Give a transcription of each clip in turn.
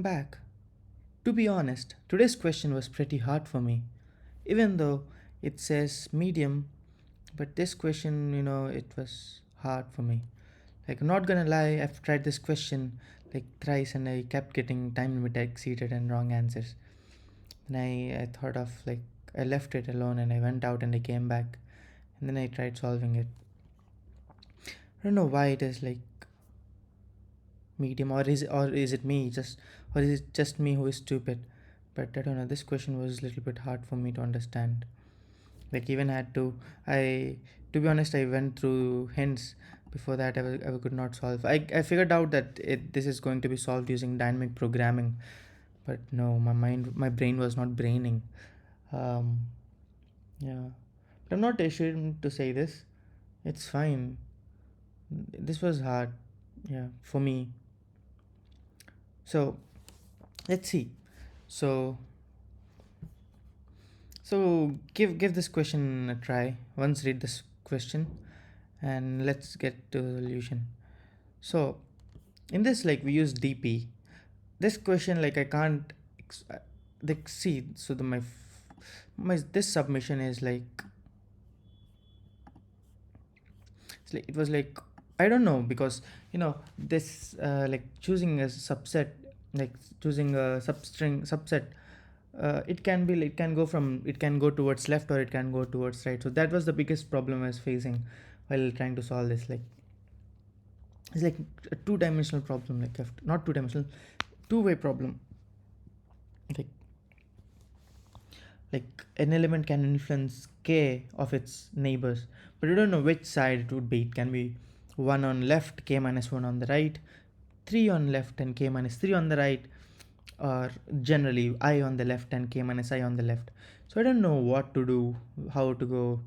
Back. To be honest, today's question was pretty hard for me. Even though it says medium, but this question, it was hard for me. Like, I'm not gonna lie, I've tried this question like thrice and I kept getting time limit exceeded and wrong answers. And I thought of like, I left it alone and I went out and I came back and then I tried solving it. I don't know why it is like medium, or is it me just, or is it just me who is stupid? But I don't know, this question was a little bit hard for me to understand. Like, even had I to be honest, I went through hints. Before that, I could not solve. I figured out that this is going to be solved using dynamic programming, but no, my brain was not braining. um yeah, but I'm not ashamed to say this. It's fine. This was hard, yeah, for me. So let's see. So give this question a try. Once read this question and let's get to the solution. So in this, like, we use DP. This question, like, I can't like, see. So my this submission is like, it was like, I don't know, because this like choosing a subset, like choosing a substring subset, it can be, it can go towards left or it can go towards right. So that was the biggest problem I was facing while trying to solve this. Like, it's like a two-dimensional problem, like not two-dimensional, two-way problem. like like an element can influence k of its neighbors, but you don't know which side it would be. It can be 1 on left, k minus 1 on the right, 3 on left and k minus 3 on the right, or generally I on the left and k minus I on the left. So I don't know what to do, how to go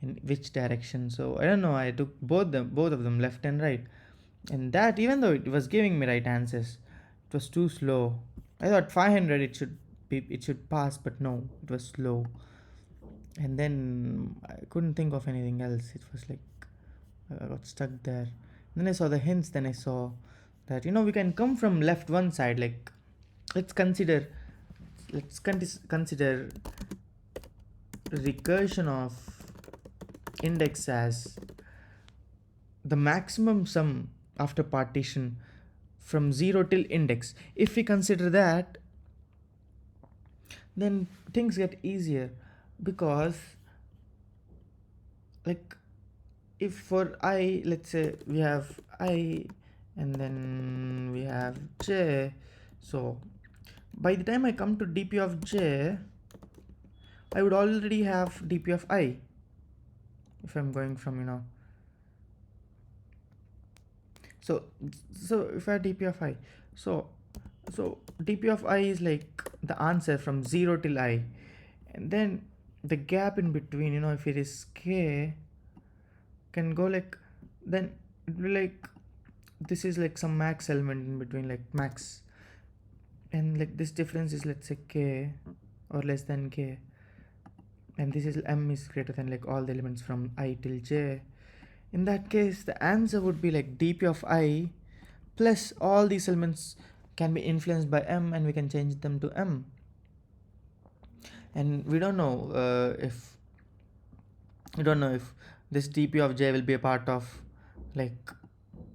in which direction. So I don't know, I took both of them, left and right. And that, even though it was giving me right answers, it was too slow. I thought 500 it should pass, but no, it was slow. And then I couldn't think of anything else. It was like I got stuck there. Then I saw the hints. Then I saw that we can come from left one side. Like, let's consider consider recursion of index as the maximum sum after partition from 0 till index. If we consider that, then things get easier, because, like, if for I, let's say we have I and then we have j. So by the time I come to dp of j, I would already have dp of I. If I'm going from so if I have dp of I, so dp of I is like the answer from 0 till I. And then the gap in between, if it is k, can go like, then it will be like, this is like some max element in between, like max, and like this difference is, let's say, k or less than k, and this is m is greater than like all the elements from I till j. In that case, the answer would be like dp of I plus all these elements can be influenced by m, and we can change them to m. And we don't know if this dp of j will be a part of, like,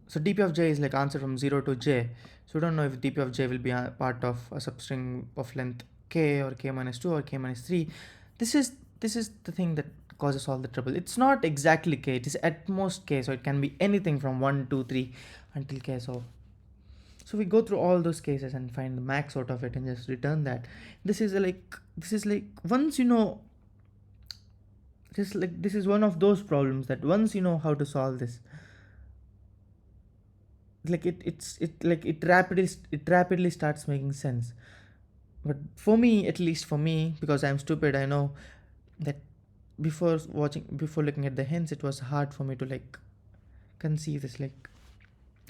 so dp of j is like answer from 0 to j. So we don't know if dp of j will be a part of a substring of length k or k minus 2 or k minus 3. This is the thing that causes all the trouble. It's not exactly k, it is at most k, so it can be anything from 1 2 3 until k. So we go through all those cases and find the max out of it and just return that. This is like once this is one of those problems that once you know how to solve this, like it rapidly starts making sense. But for me, at least for me, because I'm stupid, I know that before looking at the hints, it was hard for me to like conceive this, like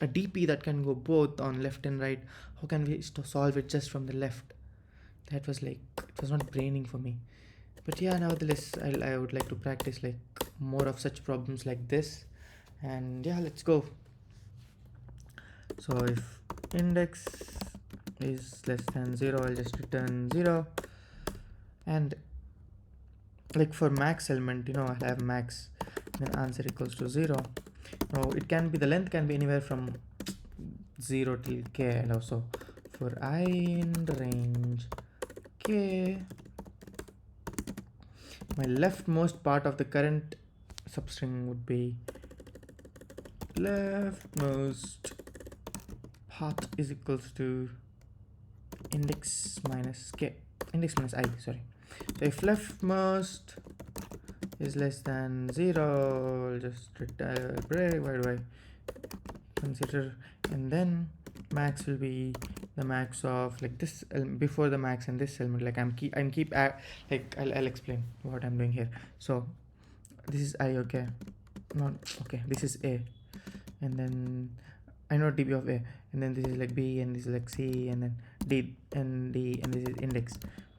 a dp that can go both on left and right. How can we solve it just from the left? That was like, it was not braining for me. But yeah, nevertheless, I would like to practice like more of such problems like this. And yeah, let's go. So if index is less than 0, I'll just return 0. And like for max element, I'll have max, then answer equals to 0. Now it can be, the length can be anywhere from 0 till k, and also for I in range k, my leftmost part of the current substring would be leftmost path is equals to index minus I, sorry. So if leftmost is less than 0, I'll just break, why do I consider, and then max will be the max of like this before the max and this element, like I'll explain what I'm doing here. So this is I, okay, not okay, this is A, and then I know db of A, and then this is like B, and this is like C, and then D and D, and this is index.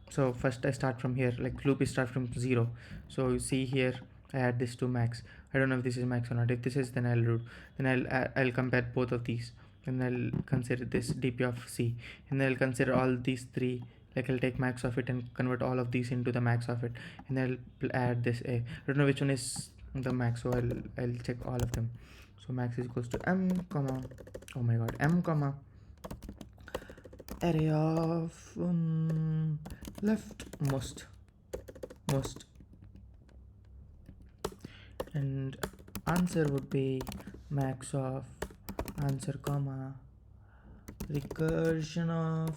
So first I start from here, like loop is start from 0. So you see here I add this to max. I don't know if this is max or not. If this is, then I'll compare both of these, and I'll consider this dp of C, and then I'll consider all these three, like I'll take max of it and convert all of these into the max of it, and I'll add this A. I don't know which one is the max, so I'll check all of them. So max is equals to m comma, oh my god, m comma array of leftmost most, and answer would be max of answer comma recursion of,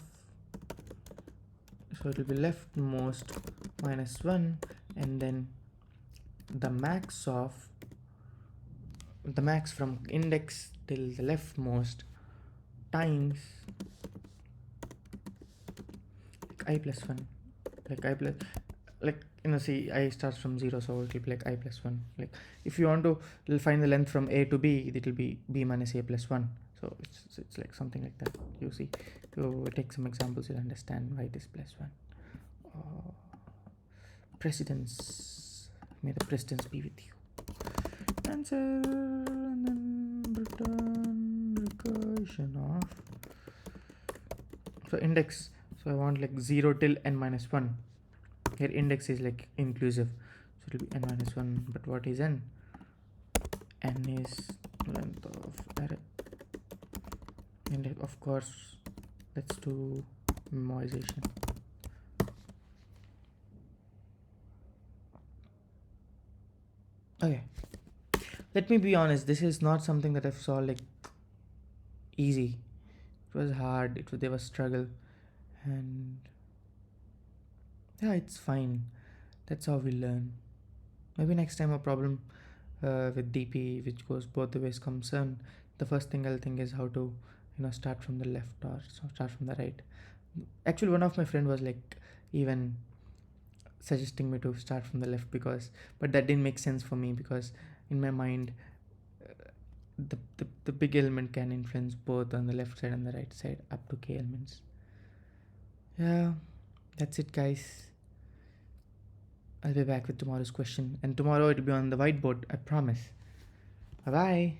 so it will be leftmost minus 1, and then the max from index till the leftmost times I plus 1, like I plus, like see, I starts from 0, so it will be like I plus 1. Like if you want to find the length from A to B, it will be B minus A plus 1. So it's like something like that, you see. So take some examples, you'll understand why it is plus 1. Precedence, may the precedence be with you. Answer, and then return recursion of, so index, so I want like 0 till n minus 1. Here index is like inclusive, so it will be n minus 1, but what is n? N is length of array, and of course let's do memorization. Okay, let me be honest, this is not something that I've saw like easy. It was hard, there was struggle, and yeah, it's fine. That's how we learn. Maybe next time a problem with DP which goes both the ways comes in, the first thing I'll think is how to start from the left or start from the right. Actually, one of my friend was like even suggesting me to start from the left, but that didn't make sense for me, because in my mind the big element can influence both on the left side and the right side up to k elements. Yeah, that's it, guys. I'll be back with tomorrow's question, and tomorrow it'll be on the whiteboard, I promise. Bye bye.